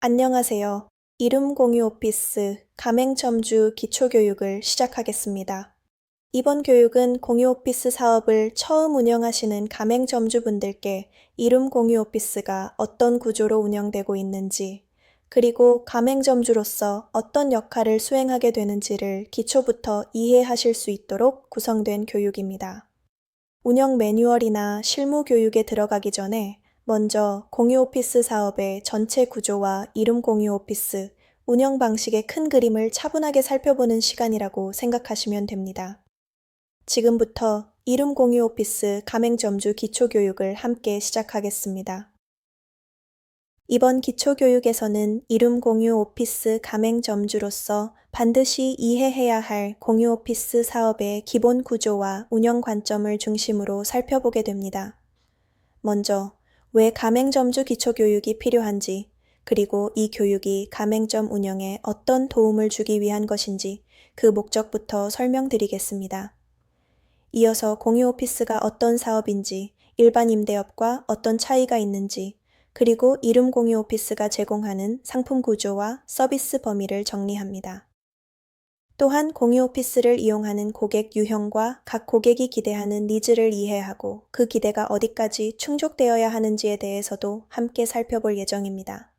안녕하세요. 이름 공유 오피스 가맹점주 기초교육을 시작하겠습니다. 이번 교육은 공유 오피스 사업을 처음 운영하시는 가맹점주분들께 이름 공유 오피스가 어떤 구조로 운영되고 있는지, 그리고 가맹점주로서 어떤 역할을 수행하게 되는지를 기초부터 이해하실 수 있도록 구성된 교육입니다. 운영 매뉴얼이나 실무 교육에 들어가기 전에 먼저 공유 오피스 사업의 전체 구조와 이름 공유 오피스, 운영 방식의 큰 그림을 차분하게 살펴보는 시간이라고 생각하시면 됩니다. 지금부터 이름 공유 오피스 가맹점주 기초교육을 함께 시작하겠습니다. 이번 기초교육에서는 이름 공유 오피스 가맹점주로서 반드시 이해해야 할 공유 오피스 사업의 기본 구조와 운영 관점을 중심으로 살펴보게 됩니다. 먼저, 왜 가맹점주 기초교육이 필요한지, 그리고 이 교육이 가맹점 운영에 어떤 도움을 주기 위한 것인지 그 목적부터 설명드리겠습니다. 이어서 공유 오피스가 어떤 사업인지, 일반 임대업과 어떤 차이가 있는지, 그리고 이름 공유 오피스가 제공하는 상품 구조와 서비스 범위를 정리합니다. 또한 공유 오피스를 이용하는 고객 유형과 각 고객이 기대하는 니즈를 이해하고 그 기대가 어디까지 충족되어야 하는지에 대해서도 함께 살펴볼 예정입니다.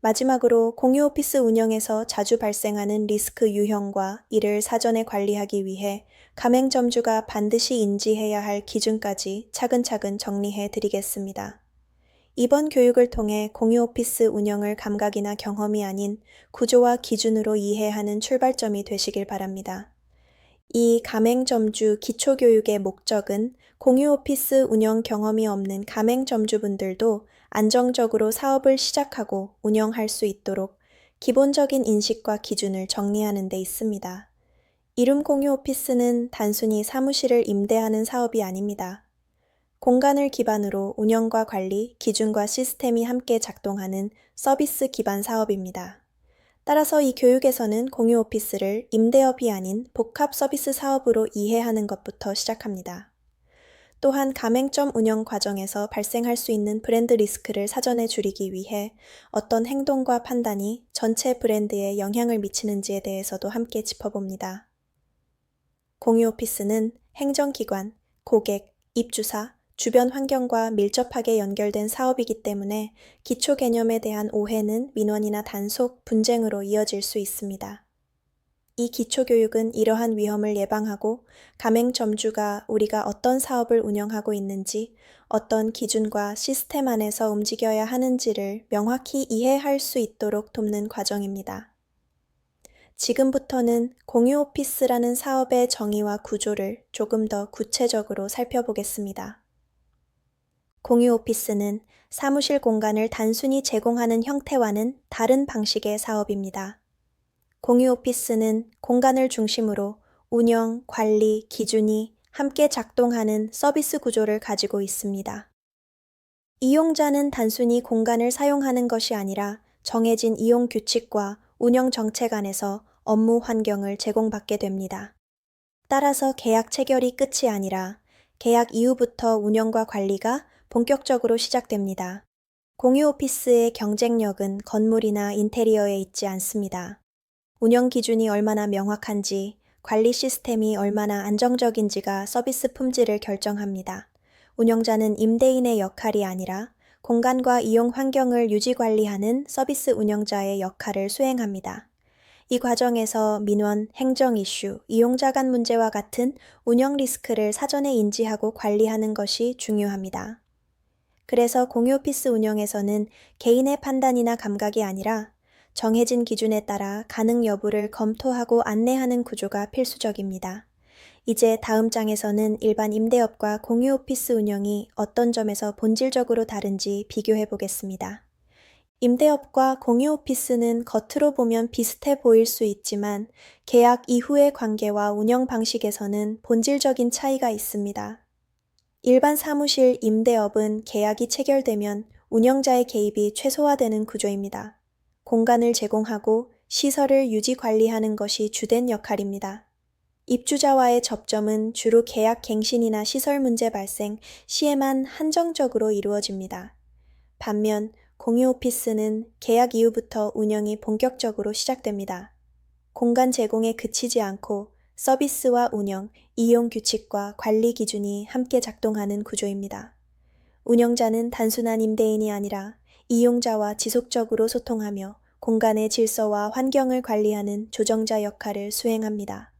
마지막으로 공유 오피스 운영에서 자주 발생하는 리스크 유형과 이를 사전에 관리하기 위해 가맹점주가 반드시 인지해야 할 기준까지 차근차근 정리해 드리겠습니다. 이번 교육을 통해 공유 오피스 운영을 감각이나 경험이 아닌 구조와 기준으로 이해하는 출발점이 되시길 바랍니다. 이 가맹점주 기초교육의 목적은 공유 오피스 운영 경험이 없는 가맹점주분들도 안정적으로 사업을 시작하고 운영할 수 있도록 기본적인 인식과 기준을 정리하는 데 있습니다. 이름 공유 오피스는 단순히 사무실을 임대하는 사업이 아닙니다. 공간을 기반으로 운영과 관리, 기준과 시스템이 함께 작동하는 서비스 기반 사업입니다. 따라서 이 교육에서는 공유 오피스를 임대업이 아닌 복합 서비스 사업으로 이해하는 것부터 시작합니다. 또한 가맹점 운영 과정에서 발생할 수 있는 브랜드 리스크를 사전에 줄이기 위해 어떤 행동과 판단이 전체 브랜드에 영향을 미치는지에 대해서도 함께 짚어봅니다. 공유 오피스는 행정기관, 고객, 입주사, 주변 환경과 밀접하게 연결된 사업이기 때문에 기초 개념에 대한 오해는 민원이나 단속, 분쟁으로 이어질 수 있습니다. 이 기초교육은 이러한 위험을 예방하고 가맹점주가 우리가 어떤 사업을 운영하고 있는지, 어떤 기준과 시스템 안에서 움직여야 하는지를 명확히 이해할 수 있도록 돕는 과정입니다. 지금부터는 공유 오피스라는 사업의 정의와 구조를 조금 더 구체적으로 살펴보겠습니다. 공유 오피스는 사무실 공간을 단순히 제공하는 형태와는 다른 방식의 사업입니다. 공유 오피스는 공간을 중심으로 운영, 관리, 기준이 함께 작동하는 서비스 구조를 가지고 있습니다. 이용자는 단순히 공간을 사용하는 것이 아니라 정해진 이용 규칙과 운영 정책 안에서 업무 환경을 제공받게 됩니다. 따라서 계약 체결이 끝이 아니라 계약 이후부터 운영과 관리가 본격적으로 시작됩니다. 공유 오피스의 경쟁력은 건물이나 인테리어에 있지 않습니다. 운영 기준이 얼마나 명확한지, 관리 시스템이 얼마나 안정적인지가 서비스 품질을 결정합니다. 운영자는 임대인의 역할이 아니라 공간과 이용 환경을 유지 관리하는 서비스 운영자의 역할을 수행합니다. 이 과정에서 민원, 행정 이슈, 이용자 간 문제와 같은 운영 리스크를 사전에 인지하고 관리하는 것이 중요합니다. 그래서 공유 오피스 운영에서는 개인의 판단이나 감각이 아니라 정해진 기준에 따라 가능 여부를 검토하고 안내하는 구조가 필수적입니다. 이제 다음 장에서는 일반 임대업과 공유 오피스 운영이 어떤 점에서 본질적으로 다른지 비교해 보겠습니다. 임대업과 공유 오피스는 겉으로 보면 비슷해 보일 수 있지만 계약 이후의 관계와 운영 방식에서는 본질적인 차이가 있습니다. 일반 사무실 임대업은 계약이 체결되면 운영자의 개입이 최소화되는 구조입니다. 공간을 제공하고 시설을 유지 관리하는 것이 주된 역할입니다. 입주자와의 접점은 주로 계약 갱신이나 시설 문제 발생 시에만 한정적으로 이루어집니다. 반면 공유 오피스는 계약 이후부터 운영이 본격적으로 시작됩니다. 공간 제공에 그치지 않고 서비스와 운영, 이용 규칙과 관리 기준이 함께 작동하는 구조입니다. 운영자는 단순한 임대인이 아니라 이용자와 지속적으로 소통하며 공간의 질서와 환경을 관리하는 조정자 역할을 수행합니다.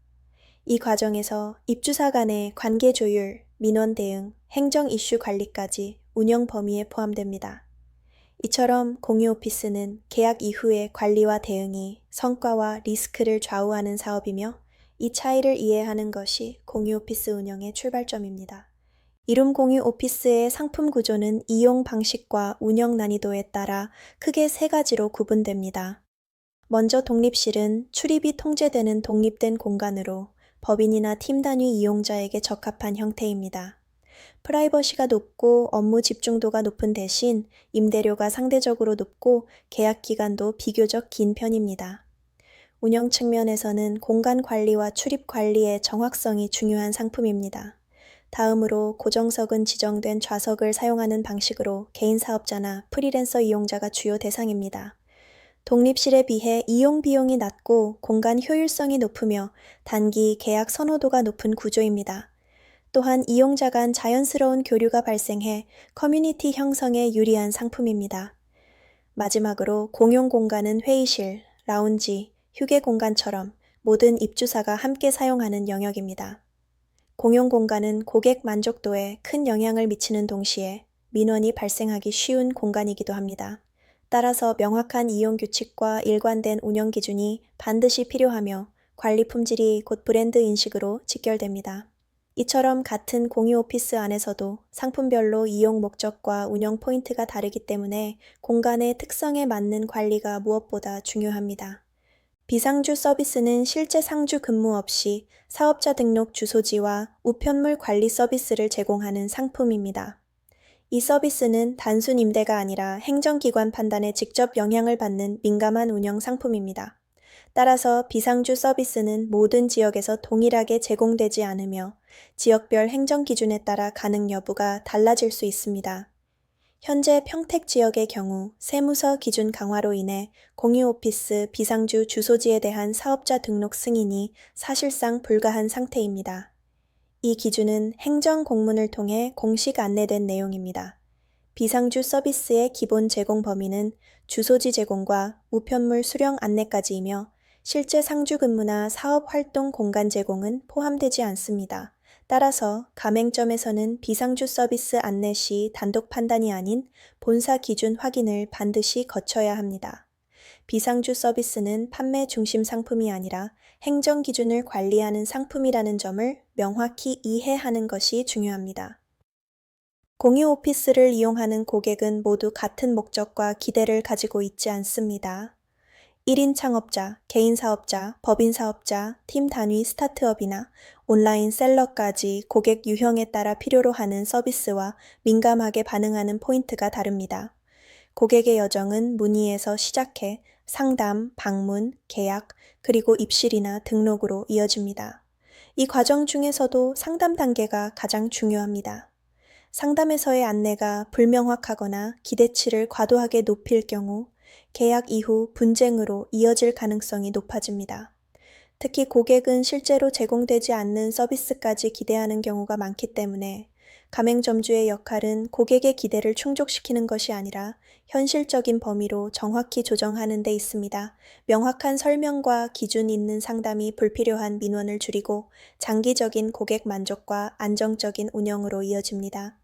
이 과정에서 입주사 간의 관계 조율, 민원 대응, 행정 이슈 관리까지 운영 범위에 포함됩니다. 이처럼 공유 오피스는 계약 이후의 관리와 대응이 성과와 리스크를 좌우하는 사업이며 이 차이를 이해하는 것이 공유 오피스 운영의 출발점입니다. 이룸 공유 오피스의 상품 구조는 이용 방식과 운영 난이도에 따라 크게 세 가지로 구분됩니다. 먼저 독립실은 출입이 통제되는 독립된 공간으로 법인이나 팀 단위 이용자에게 적합한 형태입니다. 프라이버시가 높고 업무 집중도가 높은 대신 임대료가 상대적으로 높고 계약 기간도 비교적 긴 편입니다. 운영 측면에서는 공간 관리와 출입 관리의 정확성이 중요한 상품입니다. 다음으로 고정석은 지정된 좌석을 사용하는 방식으로 개인 사업자나 프리랜서 이용자가 주요 대상입니다. 독립실에 비해 이용 비용이 낮고 공간 효율성이 높으며 단기 계약 선호도가 높은 구조입니다. 또한 이용자 간 자연스러운 교류가 발생해 커뮤니티 형성에 유리한 상품입니다. 마지막으로 공용 공간은 회의실, 라운지, 휴게 공간처럼 모든 입주사가 함께 사용하는 영역입니다. 공용 공간은 고객 만족도에 큰 영향을 미치는 동시에 민원이 발생하기 쉬운 공간이기도 합니다. 따라서 명확한 이용 규칙과 일관된 운영 기준이 반드시 필요하며 관리 품질이 곧 브랜드 인식으로 직결됩니다. 이처럼 같은 공유 오피스 안에서도 상품별로 이용 목적과 운영 포인트가 다르기 때문에 공간의 특성에 맞는 관리가 무엇보다 중요합니다. 비상주 서비스는 실제 상주 근무 없이 사업자 등록 주소지와 우편물 관리 서비스를 제공하는 상품입니다. 이 서비스는 단순 임대가 아니라 행정기관 판단에 직접 영향을 받는 민감한 운영 상품입니다. 따라서 비상주 서비스는 모든 지역에서 동일하게 제공되지 않으며 지역별 행정 기준에 따라 가능 여부가 달라질 수 있습니다. 현재 평택 지역의 경우 세무서 기준 강화로 인해 공유 오피스 비상주 주소지에 대한 사업자 등록 승인이 사실상 불가한 상태입니다. 이 기준은 행정 공문을 통해 공식 안내된 내용입니다. 비상주 서비스의 기본 제공 범위는 주소지 제공과 우편물 수령 안내까지이며 실제 상주 근무나 사업 활동 공간 제공은 포함되지 않습니다. 따라서 가맹점에서는 비상주 서비스 안내 시 단독 판단이 아닌 본사 기준 확인을 반드시 거쳐야 합니다. 비상주 서비스는 판매 중심 상품이 아니라 행정 기준을 관리하는 상품이라는 점을 명확히 이해하는 것이 중요합니다. 공유 오피스를 이용하는 고객은 모두 같은 목적과 기대를 가지고 있지 않습니다. 1인 창업자, 개인 사업자, 법인 사업자, 팀 단위 스타트업이나 온라인 셀러까지 고객 유형에 따라 필요로 하는 서비스와 민감하게 반응하는 포인트가 다릅니다. 고객의 여정은 문의에서 시작해 상담, 방문, 계약, 그리고 입실이나 등록으로 이어집니다. 이 과정 중에서도 상담 단계가 가장 중요합니다. 상담에서의 안내가 불명확하거나 기대치를 과도하게 높일 경우 계약 이후 분쟁으로 이어질 가능성이 높아집니다. 특히 고객은 실제로 제공되지 않는 서비스까지 기대하는 경우가 많기 때문에 가맹점주의 역할은 고객의 기대를 충족시키는 것이 아니라 현실적인 범위로 정확히 조정하는 데 있습니다. 명확한 설명과 기준 있는 상담이 불필요한 민원을 줄이고 장기적인 고객 만족과 안정적인 운영으로 이어집니다.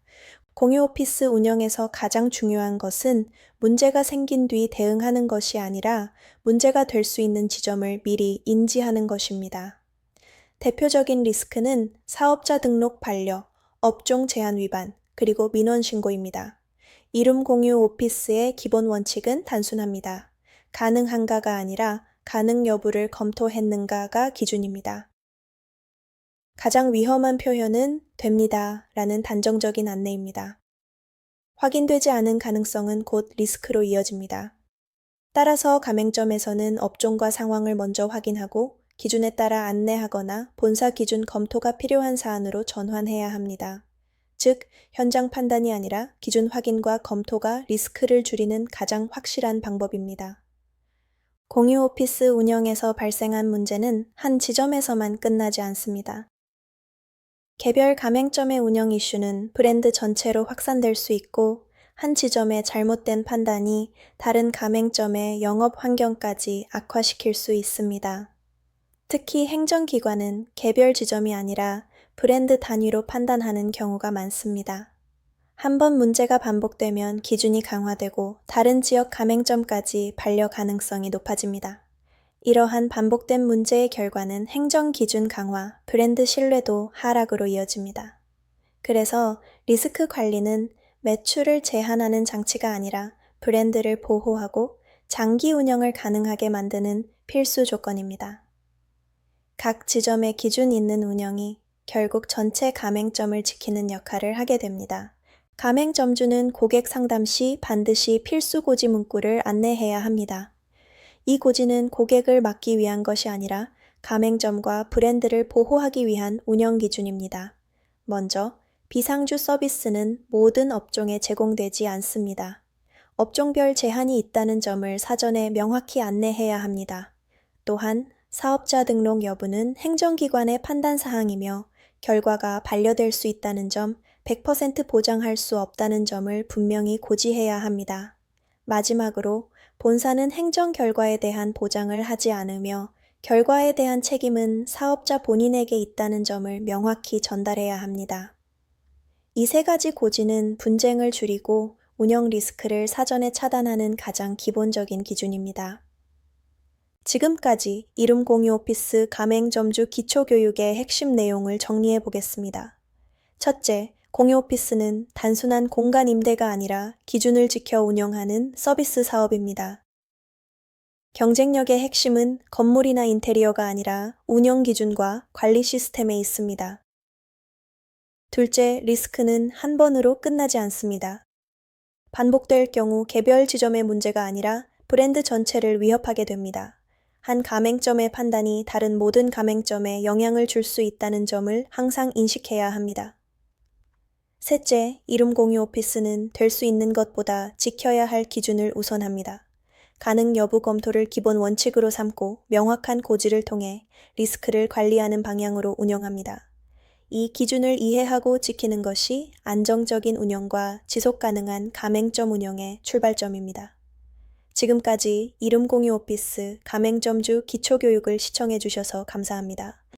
공유 오피스 운영에서 가장 중요한 것은 문제가 생긴 뒤 대응하는 것이 아니라 문제가 될 수 있는 지점을 미리 인지하는 것입니다. 대표적인 리스크는 사업자 등록 반려, 업종 제한 위반, 그리고 민원 신고입니다. 이룸 공유 오피스의 기본 원칙은 단순합니다. 가능한가가 아니라 가능 여부를 검토했는가가 기준입니다. 가장 위험한 표현은 됩니다 라는 단정적인 안내입니다. 확인되지 않은 가능성은 곧 리스크로 이어집니다. 따라서 가맹점에서는 업종과 상황을 먼저 확인하고 기준에 따라 안내하거나 본사 기준 검토가 필요한 사안으로 전환해야 합니다. 즉, 현장 판단이 아니라 기준 확인과 검토가 리스크를 줄이는 가장 확실한 방법입니다. 공유 오피스 운영에서 발생한 문제는 한 지점에서만 끝나지 않습니다. 개별 가맹점의 운영 이슈는 브랜드 전체로 확산될 수 있고, 한 지점의 잘못된 판단이 다른 가맹점의 영업 환경까지 악화시킬 수 있습니다. 특히 행정기관은 개별 지점이 아니라 브랜드 단위로 판단하는 경우가 많습니다. 한번 문제가 반복되면 기준이 강화되고 다른 지역 가맹점까지 반려 가능성이 높아집니다. 이러한 반복된 문제의 결과는 행정기준 강화, 브랜드 신뢰도 하락으로 이어집니다. 그래서 리스크 관리는 매출을 제한하는 장치가 아니라 브랜드를 보호하고 장기 운영을 가능하게 만드는 필수 조건입니다. 각 지점의 기준 있는 운영이 결국 전체 가맹점을 지키는 역할을 하게 됩니다. 가맹점주는 고객 상담 시 반드시 필수 고지 문구를 안내해야 합니다. 이 고지는 고객을 막기 위한 것이 아니라 가맹점과 브랜드를 보호하기 위한 운영 기준입니다. 먼저, 비상주 서비스는 모든 업종에 제공되지 않습니다. 업종별 제한이 있다는 점을 사전에 명확히 안내해야 합니다. 또한, 사업자 등록 여부는 행정기관의 판단 사항이며 결과가 반려될 수 있다는 점, 100% 보장할 수 없다는 점을 분명히 고지해야 합니다. 마지막으로, 본사는 행정 결과에 대한 보장을 하지 않으며 결과에 대한 책임은 사업자 본인에게 있다는 점을 명확히 전달해야 합니다. 이 세 가지 고지는 분쟁을 줄이고 운영 리스크를 사전에 차단하는 가장 기본적인 기준입니다. 지금까지 이름 공유 오피스 가맹점주 기초교육의 핵심 내용을 정리해 보겠습니다. 첫째, 공유 오피스는 단순한 공간 임대가 아니라 기준을 지켜 운영하는 서비스 사업입니다. 경쟁력의 핵심은 건물이나 인테리어가 아니라 운영 기준과 관리 시스템에 있습니다. 둘째, 리스크는 한 번으로 끝나지 않습니다. 반복될 경우 개별 지점의 문제가 아니라 브랜드 전체를 위협하게 됩니다. 한 가맹점의 판단이 다른 모든 가맹점에 영향을 줄 수 있다는 점을 항상 인식해야 합니다. 셋째, 이름 공유 오피스는 될 수 있는 것보다 지켜야 할 기준을 우선합니다. 가능 여부 검토를 기본 원칙으로 삼고 명확한 고지를 통해 리스크를 관리하는 방향으로 운영합니다. 이 기준을 이해하고 지키는 것이 안정적인 운영과 지속 가능한 가맹점 운영의 출발점입니다. 지금까지 이름 공유 오피스 가맹점주 기초교육을 시청해 주셔서 감사합니다.